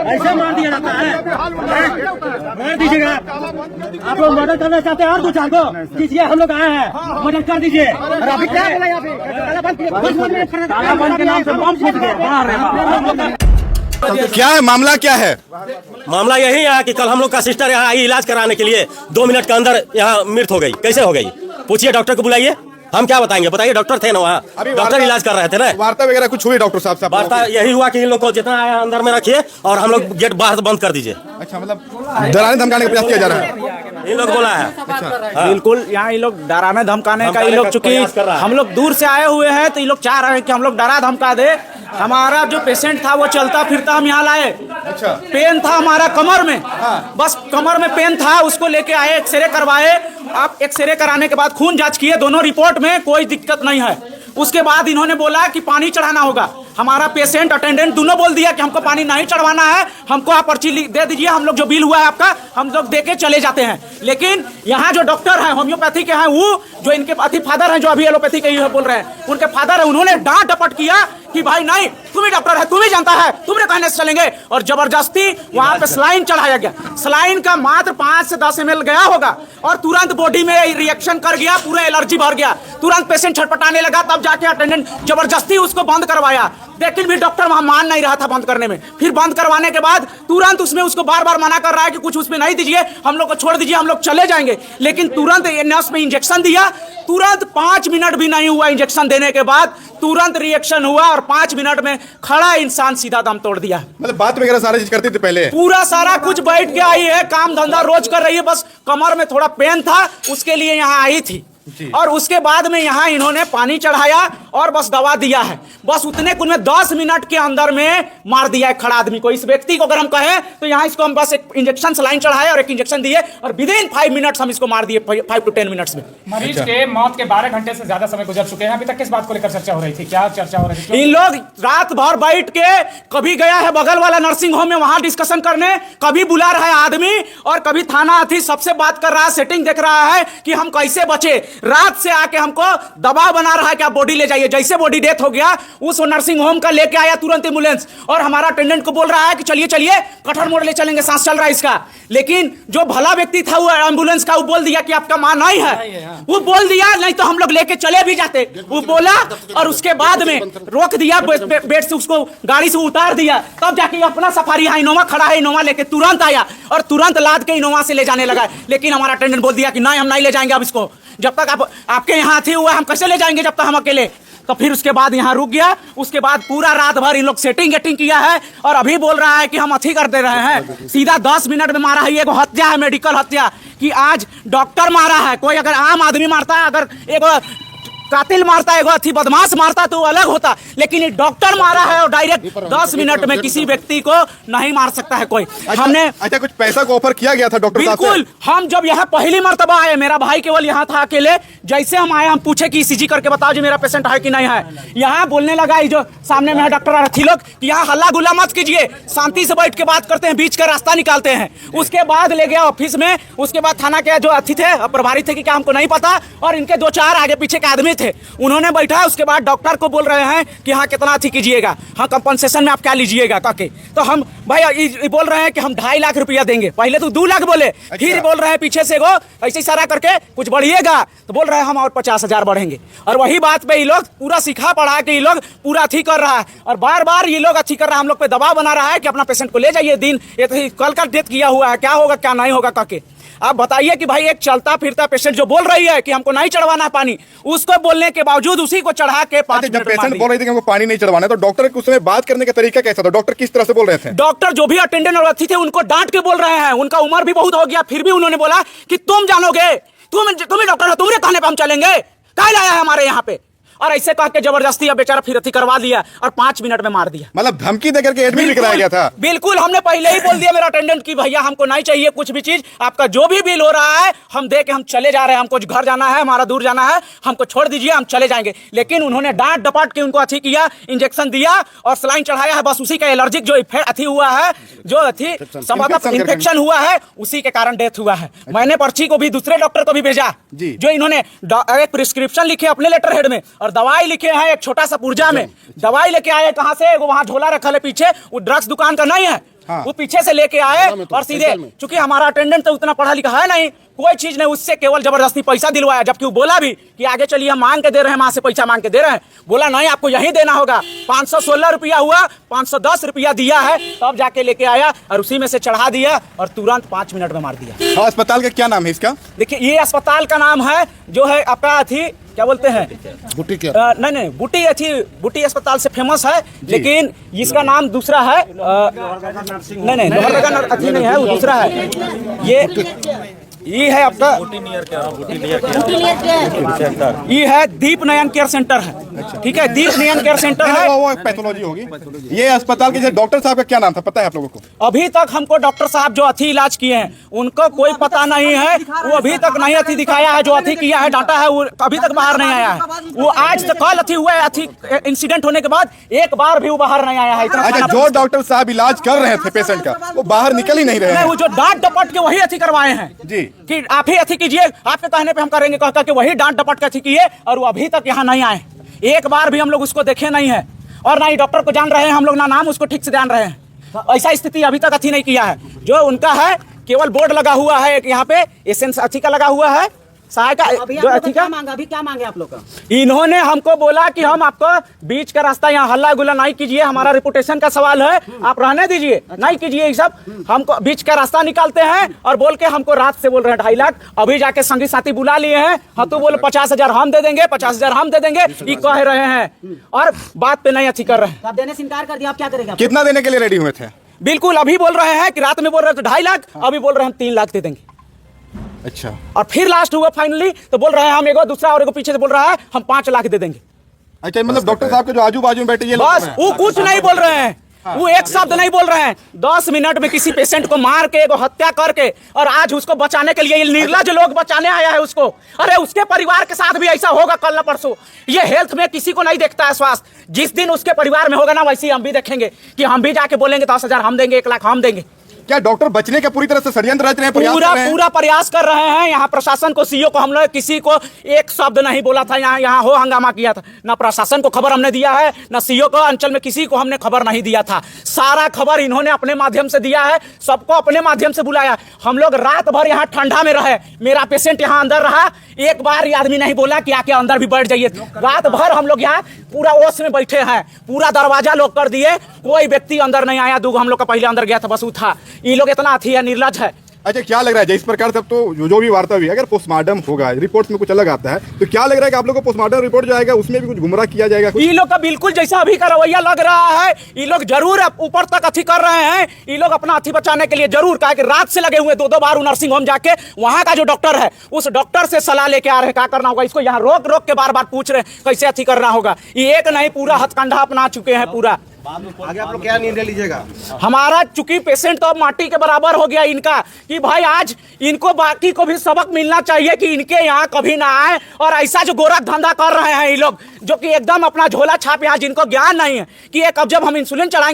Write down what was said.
ऐसे मार दिया जाता है, मार दीजिएगा। आप लोग मर्डर करना चाहते हैं और दो चार को कीजिए, हम लोग आए हैं, मर्डर कर दीजिए। अभी क्या बोला यहाँ पे, तालाबंद के नाम से बम फूट गया। क्या है मामला, क्या है मामला? यही है कि कल हम लोग का सिस्टर यहाँ आई इलाज कराने के लिए, 2 मिनट के अंदर यहाँ मृत हो गई। कैसे हो गई? पूछिए, डॉक्टर को बुलाइए, हम क्या बताएंगे? बताइए, डॉक्टर थे ना वहाँ, डॉक्टर इलाज कर रहे थे ना। वार्ता वगैरह कुछ हुई डॉक्टर साहब से? वार्ता यही हुआ कि इन लोग को जितना आया अंदर में रखिए और हम लोग गेट बाहर बंद कर दीजिए। अच्छा, मतलब डराने धमकाने का प्रयास किया जा रहा है, इन लोग बोला है। अच्छा, बिल्कुल, यहाँ ये लोग डराने धमकाने का, ये लोग चूंकि हम लोग दूर से आए हुए हैं तो ये लोग चाह रहे हैं कि हम लोग डरा धमका दे। हमारा जो पेशेंट था वो चलता फिरता हम यहाँ लाए। अच्छा, पेन था हमारा कमर में, बस कमर में पेन था, उसको लेके आए, एक्सरे करवाए। आप एक्सरे कराने के बाद खून जांच किए, दोनों रिपोर्ट में कोई दिक्कत नहीं है। उसके बाद इन्होंने बोला कि पानी चढ़ाना होगा। हमारा पेशेंट अटेंडेंट दोनों बोल दिया कि हमको पानी नहीं चढ़वाना है, हमको आप पर्ची दे दीजिए, हम लोग जो बिल हुआ है आपका हम लोग दे के चले जाते हैं। लेकिन यहाँ जो डॉक्टर हैं होम्योपैथी के हैं, वो जो इनके फादर हैं, जो अभी एलोपैथी के ही बोल रहे हैं, उनके फादर है, उन्होंने डांट डपट किया कि भाई नहीं, तुम ही डॉक्टर है, तुम ही जानता है, तुम्हारे कहने से चलेंगे। और जबरदस्ती वहां पे सलाइन चढ़ाया गया। सलाइन का मात्र 5 से 10 ml गया होगा और तुरंत बॉडी में रिएक्शन कर गया, पूरा एलर्जी भर गया, तुरंत पेशेंट छटपटाने लगा। तब जाके अटेंडेंट जबरदस्ती उसको बंद करवाया, लेकिन भी डॉक्टर वहां मान नहीं रहा था बंद करने में। फिर बंद करवाने के बाद तुरंत उसमें उसको बार बार मना कर रहा है कि कुछ उसमें नहीं दीजिए, हम लोग को छोड़ दीजिए, हम लोग चले जाएंगे। लेकिन तुरंत नर्स में इंजेक्शन दिया, तुरंत 5 मिनट भी नहीं हुआ इंजेक्शन देने के बाद तुरंत रिएक्शन हुआ और 5 मिनट में खड़ा इंसान सीधा दम तोड़ दिया। मतलब बात वगैरह सारी चीज करती थी पहले, पूरा सारा कुछ बैठ के आई है, काम धंधा रोज कर रही है, बस कमर में थोड़ा पेन था उसके लिए यहाँ आई थी। और उसके बाद में यहाँ इन्होंने पानी चढ़ाया और बस दवा दिया है, बस उतने कुछ में 10 मिनट के अंदर में मार दिया है खड़ा आदमी को। इस व्यक्ति को अगर हम कहें तो यहाँ इसको हम बस एक इंजेक्शन सलाइन चढ़ाया और एक इंजेक्शन दिए और विदिन 5 मिनट्स हम इसको मार दिए, 5 to 10 मिनट्स में। मरीज के मौत के 12 घंटे से ज्यादा समय गुजर चुके हैं, अभी तक किस बात को लेकर चर्चा हो रही थी, क्या चर्चा हो रही थी? इन लोग रात भर बैठ के कभी गया है बगल वाला नर्सिंग होम में वहां डिस्कशन करने, कभी बुला रहा है आदमी और कभी थाना अथी सबसे बात कर रहा है, सेटिंग देख रहा है कि हम कैसे बचे। रात से आके हमको दबाव बना रहा है कि आप बॉडी ले जाइए। जैसे बॉडी डेथ हो गया उस नर्सिंग होम का लेके आया तुरंत एम्बुलेंस और हमारा अटेंडेंट को बोल रहा है कि चलिए चलिए कठर मोड़ ले चलेंगे, सांस चल रहा है इसका। लेकिन जो भला व्यक्ति था वो एम्बुलेंस का, वो बोल दिया कि आपका मां नहीं है, वो बोल दिया, नहीं तो हम लोग लेके चले भी जाते, वो बोला। और उसके बाद में रोक दिया, बेड से उसको गाड़ी से उतार दिया, तब जाके अपना सफारी यहाँ इनोवा खड़ा है, इनोवा लेके तुरंत आया और तुरंत लाद के इनोवा से ले जाने लगा। लेकिन हमारा अटेंडेंट बोल दिया कि नहीं, हम नहीं ले जाएंगे अब इसको, जब तक आप आपके यहाँ थी हुआ हम कैसे ले जाएंगे जब तक हम अकेले। तो फिर उसके बाद यहाँ रुक गया। उसके बाद पूरा रात भर इन लोग सेटिंग किया है और अभी बोल रहा है कि हम अथी कर दे रहे हैं। सीधा 10 मिनट में मारा है, ये हत्या है, मेडिकल हत्या कि आज डॉक्टर मारा है। कोई अगर आम आदमी मारता है, अगर एक कातिल मारता है, अथी बदमाश मारता तो अलग होता, लेकिन ये डॉक्टर मारा है और डायरेक्ट 10 मिनट में किसी व्यक्ति को नहीं मार सकता है कोई। हमने अच्छा कुछ पैसा को ऑफर किया गया था डॉक्टर साहब से? बिल्कुल, हम जब यहाँ पहली मर्तबा आए, मेरा भाई केवल यहाँ था अकेले, जैसे हम आए हम पूछे कि ईसीजी करके बताओ जी मेरा पेशेंट है कि नहीं है। यहाँ बोलने लगा जो सामने में है डॉक्टर अर्थी लोग कि यहाँ हल्ला गुल्ला मत कीजिए, शांति से बैठ के बात करते हैं, बीच का रास्ता निकालते हैं। उसके बाद ले गया ऑफिस में, उसके बाद थाना के जो अथी थे प्रभारी थे कि क्या हमको नहीं पता, और इनके 2-4 आगे पीछे के आदमी थे, उन्होंने बैठा। उसके बाद डॉक्टर को बोल रहे हैं कि हाँ कितना अथी कीजिएगा, हाँ कंपनसेशन में आप क्या लीजिएगा काके। तो हम भाई बोल रहे हैं कि हम 2.5 लाख रुपया देंगे। पहले तो 2 लाख बोले, फिर बोल रहे हैं पीछे से ऐसे इशारा करके कुछ बढ़िएगा, तो बोल रहे हैं हम और 50,000 बढ़ेंगे। और वही बात पे ये लोग पूरा सिखा पढ़ा के ये लोग पूरा अथी कर रहा है और बार बार ये लोग अथी कर रहा है, हम लोग पे दबाव बना रहा है कि अपना पेशेंट को ले जाइए, दिन ये तो कल का डेथ किया हुआ है, क्या होगा क्या नहीं होगा काके। आप बताइए कि भाई एक चलता फिरता पेशेंट जो बोल रही है कि हमको नहीं चढ़वाना है पानी, उसको बोलने के बावजूद उसी को चढ़ा के 5 मिनट जब पेशेंट बोल रही थी कि हमको पानी नहीं चढ़वाना है, तो डॉक्टर के उसमें बात करने का तरीका कैसा था? डॉक्टर किस तरह से बोल रहे थे? डॉक्टर जो भी अटेंडेंट और अतिथि थे उनको डांट के बोल रहे हैं, उनका उम्र भी बहुत हो गया, फिर भी उन्होंने बोला कि तुम जानोगे, तुम ही डॉक्टर हो, तुम्हारे कहने पे हम चलेंगे, क्या लाया है हमारे यहाँ पे। और ऐसे कह के जबरदस्ती अब बेचारा फिर अथी करवा दिया और 5 मिनट में मार दिया। मतलब धमकी देकर के एडमिट भी कराया गया था? बिल्कुल, हमने पहले ही बोल दिया मेरा अटेंडेंट की भैया हमको नहीं चाहिए कुछ भी चीज, आपका जो भी बिल हो रहा है हम दे के हम चले जा रहे हैं, हमको घर जाना है, हमारा दूर जाना है, हमको छोड़ दीजिए, हम चले जाएंगे। लेकिन उन्होंने डांट डपाट के उनको अथी किया, इंजेक्शन दिया और सलाइन चढ़ाया है। बस उसी का एलर्जिक जो अथी हुआ है, जो अथी संभवतः इन्फेक्शन हुआ है, उसी के कारण डेथ हुआ है। मैंने पर्ची को भी दूसरे डॉक्टर को भी भेजा, जो इन्होंने एक प्रिस्क्रिप्शन लिखे अपने लेटर हेड में और दवाई लिखे हैं एक छोटा सा पुर्जा में। दवाई लेके आए कहां से, वो वहां झोला रखा है पीछे, वो ड्रग्स दुकान का नहीं है। वो पीछे से लेके आए और सीधे, चूंकि हमारा अटेंडेंट तो उतना पढ़ा लिखा है नहीं, कोई चीज नहीं, उससे केवल जबरदस्ती पैसा दिलवाया। जबकि वो बोला भी कि आगे चलिए हम मांग के दे रहे हैं, वहां से पैसा मांग के दे रहे हैं। बोला नहीं आपको यही देना होगा। 516 रुपया हुआ, 510 रुपया दिया है, तब जाके लेके आया और उसी में से चढ़ा दिया और तुरंत 5 मिनट में मार दिया। अस्पताल का क्या नाम है इसका? देखिए ये अस्पताल का नाम है जो है आपका अथी क्या बोलते हैं, बुटी क्या? नहीं बुटी अथी, बुटी अस्पताल से फेमस है, लेकिन इसका नाम दूसरा है। नहीं लोहरदगा अथी नहीं है, वो दूसरा है। ये है आपका ये है दीप नयन केयर सेंटर है, ठीक है, दीप नयन केयर सेंटर है। वो पैथोलॉजी होगी। ये अस्पताल के डॉक्टर साहब का क्या नाम था, पता है आप लोगों को? अभी तक हमको डॉक्टर साहब जो अथी इलाज किए हैं उनको कोई पता नहीं है। वो अभी तक नहीं अथी दिखाया है, जो अथी किया है डांटा है, वो अभी तक बाहर नहीं आया है। वो आज तक कल अथी हुआ है, अथी इंसिडेंट होने के बाद एक बार भी वो बाहर नहीं आया है। अच्छा, जो डॉक्टर साहब इलाज कर रहे थे पेशेंट का, वो बाहर निकल ही नहीं रहे हैं। वो जो डांट डपट के वही अथी करवाए हैं जी, कि आप ही अथी कीजिए, आपके कहने पे हम करेंगे, कहकर के वही डांट डपट के अथी किए और वो अभी तक यहाँ नहीं आए। एक बार भी हम लोग उसको देखे नहीं है और ना ही डॉक्टर को जान रहे हैं हम लोग, ना नाम उसको ठीक से जान रहे हैं। ऐसा स्थिति अभी तक अथी नहीं किया है। जो उनका है केवल बोर्ड लगा हुआ है एक यहाँ पे एसेंस अथी का लगा हुआ है, सहायता जो अथी का। अभी क्या मांगे आप लोग का? इन्होंने हमको बोला कि हम आपको बीच का रास्ता यहाँ हल्ला गुल्ला नहीं कीजिए, हमारा रिपुटेशन का सवाल है, आप रहने दीजिए, नहीं कीजिए ये सब। हमको बीच का रास्ता निकालते हैं और बोल के हमको रात से बोल रहे हैं 2.5 लाख। अभी जाके संगी साथी बुला लिए हैं, हाँ तो बोले 50,000 हम दे देंगे, 50,000 हम दे देंगे, ये कह रहे हैं और बात पे नहीं अथी कर रहे हैं। आप देने से इनकार कर दिया, आप क्या करेंगे? कितना देने के लिए रेडी हुए थे? बिल्कुल, अभी बोल रहे हैं कि रात में बोल रहे थे 2.5 लाख, अभी बोल रहे हैं हम 3 लाख दे देंगे। अच्छा, और फिर लास्ट हुआ फाइनली तो बोल रहे हैं हम एगो दूसरा और एगो पीछे से बोल रहा है हम 5 लाख दे देंगे। अच्छा, मतलब डॉक्टर साहब के जो आजू बाजू में बैठे ये बस वो कुछ नहीं बोल रहे हैं, वो एक शब्द नहीं बोल रहे हैं। 10 मिनट में किसी पेशेंट को मार के एगो हत्या करके और आज उसको बचाने के लिए ये निर्लज लोग बचाने आया है उसको। अरे उसके परिवार के साथ भी ऐसा होगा कल न परसों। ये हेल्थ में किसी को नहीं देखता है स्वास्थ्य, जिस दिन उसके परिवार में होगा ना वैसे ही हम भी देखेंगे कि हम भी जाके बोलेंगे 10,000 हम देंगे, 1 लाख हम देंगे। क्या डॉक्टर बचने का पूरी तरह से षड्यंत्र रच रहे हैं, पूरा प्रयास कर रहे हैं। यहाँ प्रशासन को, सीईओ को हम लोग किसी को एक शब्द नहीं बोला था, यहाँ हो हंगामा किया था, ना प्रशासन को खबर हमने दिया है, ना सीईओ को, अंचल में किसी को हमने खबर नहीं दिया था। सारा खबर इन्होंने अपने माध्यम से दिया है, सबको अपने माध्यम से बुलाया। हम लोग रात भर यहाँ ठंडा में रहे, मेरा पेशेंट यहाँ अंदर रहा, एक बार ये आदमी नहीं बोला कि आके अंदर भी बैठ जाइए। रात भर हम लोग यहाँ पूरा ओस में बैठे हैं, पूरा दरवाजा लोग कर दिए, कोई व्यक्ति अंदर नहीं आया। 2 हम लोग का पहले अंदर गया था, बस वो था। ये लोग इतना अथी है, निर्लज है। अच्छा, क्या लग रहा है इस प्रकार से तो जो भी वार्ता हुई, अगर पोस्टमार्टम होगा, रिपोर्ट में कुछ अलग आता है, तो क्या लग रहा है कि आप लोगों को पोस्टमार्टम रिपोर्ट जो आएगा उसमें भी कुछ गुमराह किया जाएगा? ये लोग का बिल्कुल जैसा अभी का रवैया लग रहा है, ये लोग जरूर ऊपर तक अथी कर रहे हैं। ये लोग अपना अथी बचाने के लिए जरूर कहा कि रात से लगे हुए 2 बार नर्सिंग होम जाके वहां का जो डॉक्टर है उस डॉक्टर से सलाह लेके आ रहे हैं क्या करना होगा। इसको यहाँ रोक रोक के बार बार पूछ रहे हैं कैसे अथी करना होगा। ये एक नहीं पूरा हथकंडा अपना चुके हैं पूरा। आगे आप लोग क्या निर्णय लीजिएगा? हमारा चूंकि पेशेंट तो अब माटी के बराबर हो गया इनका, कि भाई आज इनको बाकी को भी सबक मिलना चाहिए कि इनके यहाँ कभी ना आए और ऐसा जो गोरख धंधा कर रहे हैं ये लोग, जो कि एकदम अपना झोला छाप, यहाँ जिनको ज्ञान नहीं है कि एक अब जब हम इंसुलिन चलाएंगे